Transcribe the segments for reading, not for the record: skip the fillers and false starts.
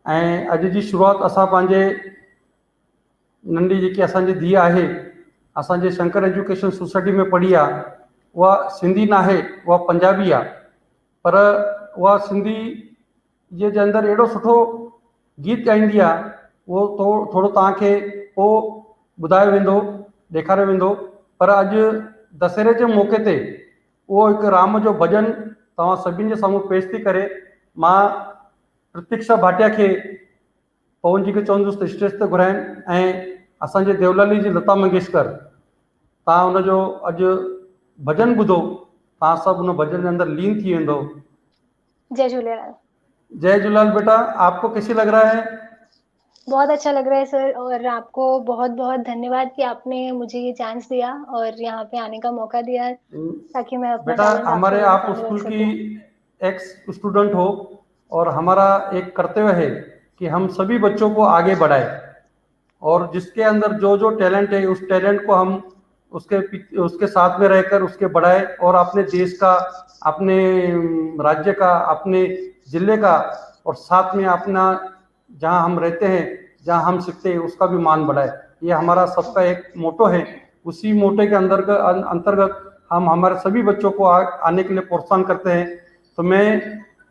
ऐं अॼु जी शुरूआत असां पंहिंजे नंढी जेकी असांजी धीउ आहे असांजे शंकर एजुकेशन सोसाइटी में पढ़ी आहे, उहा सिंधी न आहे, उहा पंजाबी आहे, पर उहा सिंधी जे अंदरि अहिड़ो सुठो गीत ॻाईंदी आहे, उहो थोरो तव्हांखे पोइ ॿुधायो वेंदो, ॾेखारियो वेंदो। पर अॼु दशहरे जे मौक़े ते उहो हिकु राम जो भॼन तव्हां सभिनि जे साम्हूं पेश थी करे। मां प्रतीक्षा भाटिया खे पवन जी खे चवंदुसि त स्टेज ते घुराइनि ऐं असांजे देवलाली जी लता मंगेशकर, तव्हां हुनजो अॼु भॼन ॿुधो, तव्हां सभु हुन भॼन जे अंदरि लीन थी वेंदो। जय झूलेलाल। जय झूलेलाल बेटा, आपको कैसी लग रहा है? बहुत अच्छा लग रहा है सर, और आपको बहुत बहुत धन्यवाद कि आपने मुझे ये चांस दिया और यहाँ पे आने का मौका दिया ताकि मैं अपना बेटा टैलेंट हमारे आपके आप सामने रख स्कूल की सकूं। एक्स स्टूडेंट हो और हमारा एक कर्तव्य है कि हम सभी बच्चों को आगे बढ़ाएं और जिसके अंदर जो जो टैलेंट है उस टैलेंट को हम उसके साथ में रहकर उसके बढ़ाएं और अपने देश का, अपने राज्य का, अपने जिले का और साथ में अपना जहां हम रहते हैं, जहां हम सीखते हैं उसका भी मान बढ़ाए। ये हमारा सबका एक मोटो है। उसी मोटे के अंतर्गत हम हमारे सभी बच्चों को आने के लिए प्रोत्साहन करते हैं। तो मैं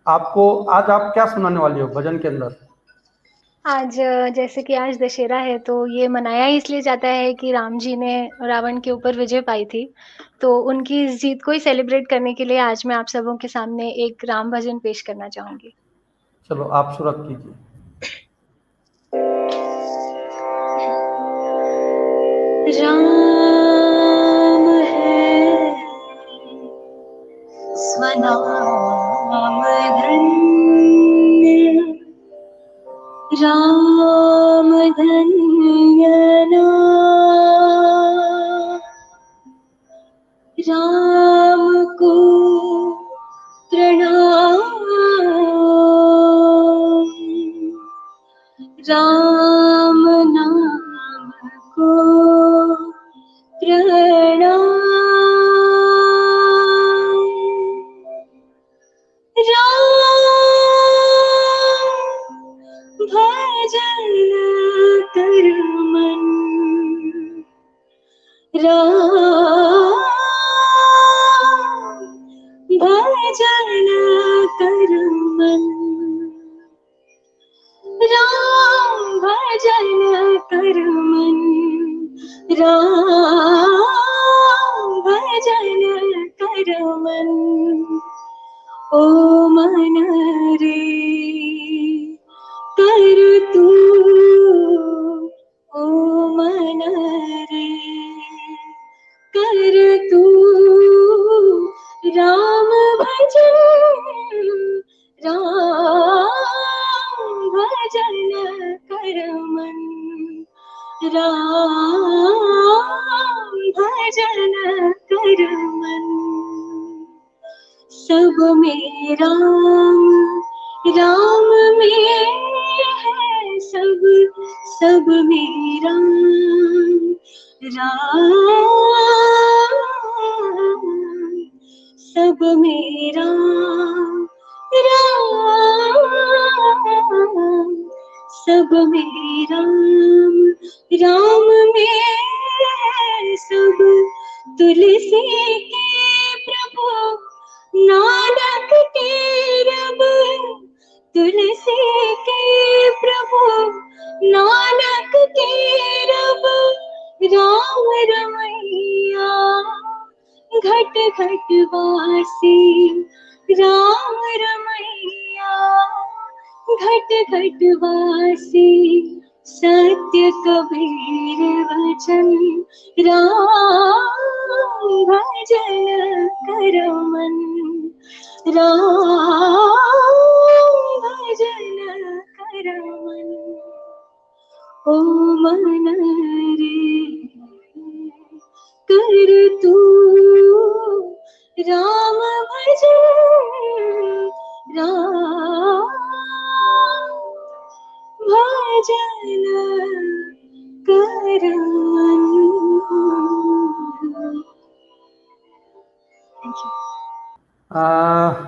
आपको आज आप क्या सुनाने वाली हो भजन के अंदर? आज जैसे कि आज दशहरा है तो ये मनाया इसलिए जाता है कि राम जी ने रावण के ऊपर विजय पाई थी, तो उनकी इस जीत को ही सेलिब्रेट करने के लिए आज मैं आप सबों के सामने एक राम भजन पेश करना चाहूंगी। चलो आप शुरुआत कीजिए। राम है स्वनाम धन्य, राम धन्य नाम, राम को प्रणाम, राम नाम को प्रणाम, भजन कर मन, राम भजन कर मन, राम भजन कर मन, राम भजन कर मन। ओ मन रे कर तू, ओ मन रे कर तू, राम भजन, राम भजन कर मन, राम भजन कर मन। सब में राम, राम में है सब, सब में राम, राम सब में राम, राम सब में राम, राम में है सब, तुलसी के प्रभु नानक के रब, तुलसी के प्रभु नानक के रब, राम रमैया घट घट वासी, राम रमैया घट घट वासी, सत्य कबीर वचन, राम भजन कर मन, राम भजन कर मन। ओ मन रे कर तू, राम भजन, राम भजन कर मन। Thank you.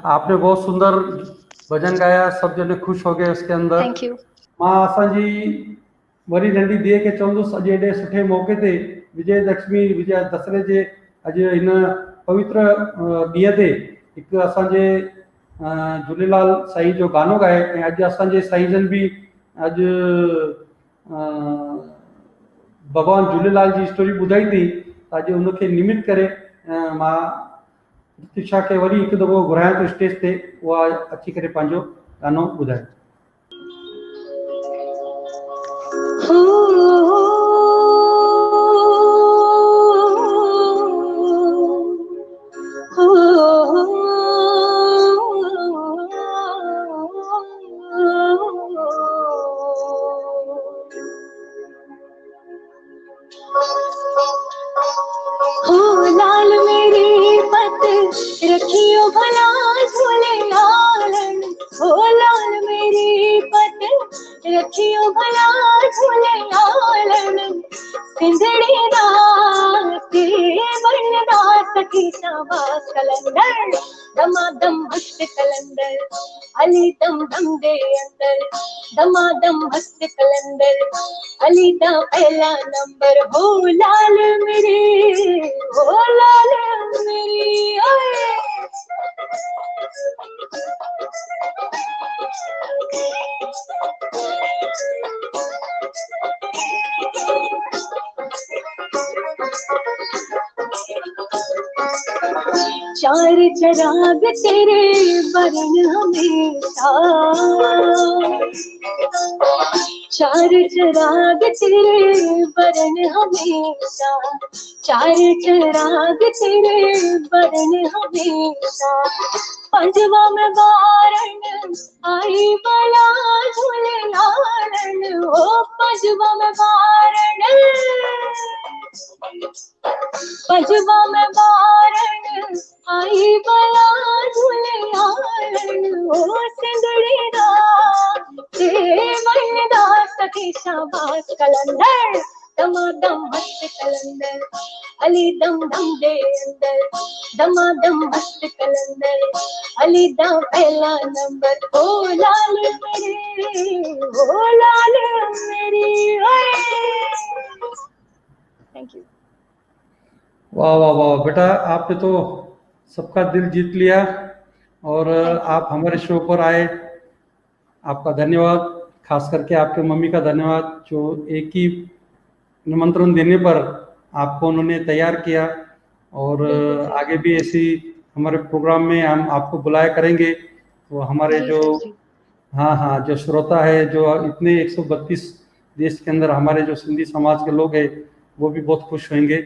आपने बहुत सुंदर भजन गाया, सब जने खुश हो गए उसके अंदर। Thank you. मां असांजी वरी नंढी धीअ खे चवंदुसि अॼु एॾे सुठे मौके ते विजयदशमी विजय दशहरे जे अॼु हिन पवित्र ॾींहं ते हिकु असांजे झूलेलाल साईं जो गानो ॻाए ऐं अॼु असांजे साईं जन बि अॼु भॻवान झूलेलाल जी स्टोरी ॿुधाई अथई त अॼु उनखे निमित करे मां प्रतीक्षा खे वरी हिकु दफ़ो घुरायां थो स्टेज ते उहा अची करे पंहिंजो गानो ॿुधाए। लाल मेरी पत रखियो भला झूले लालन, हो लाल मेरी पत रखियो भला झूले लालन, सिंधड़ी रात बनदा सखी शाबाश कलंदर, दमादम मस्त कलंदर, अली दम दम दे अंदर, दमादम मस्त कलंदर, अली दा पहला नंबर, हो लाल मेरी, हो लाल मेरी ओए। चार चराग तेरे बरन हमेशा, चार चराग तेरे बरन हमेशा, चार चराग तेरे बरन हमेशा, पंजवा में बारन आई बला झूले लालन, ओ पंजवा में बारन, पंजवा में बारन आई बला झूले लालन, ओ सिंदड़ी रात बनदा सखी शाबाश कलंदर, दमादम मस्त कलंदर, अली दम दम दे अंदर, दमादम मस्त कलंदर, अली दा पहला नंबर, ओ लाल मेरी, ओ लाल मेरी ओए। Thank you. वाह वाह वाह बेटा, आपने तो सबका दिल जीत लिया और आप हमारे शो पर आए, आपका धन्यवाद। खास करके आपके मम्मी का धन्यवाद जो एक ही निमंत्रण देने पर आपको उन्होंने तैयार किया और आगे भी ऐसी हमारे प्रोग्राम में हम आपको बुलाया करेंगे। तो हमारे जो हाँ जो श्रोता है, जो इतने 132 देश के अंदर हमारे जो सिंधी समाज के लोग हैं वो भी बहुत खुश होंगे।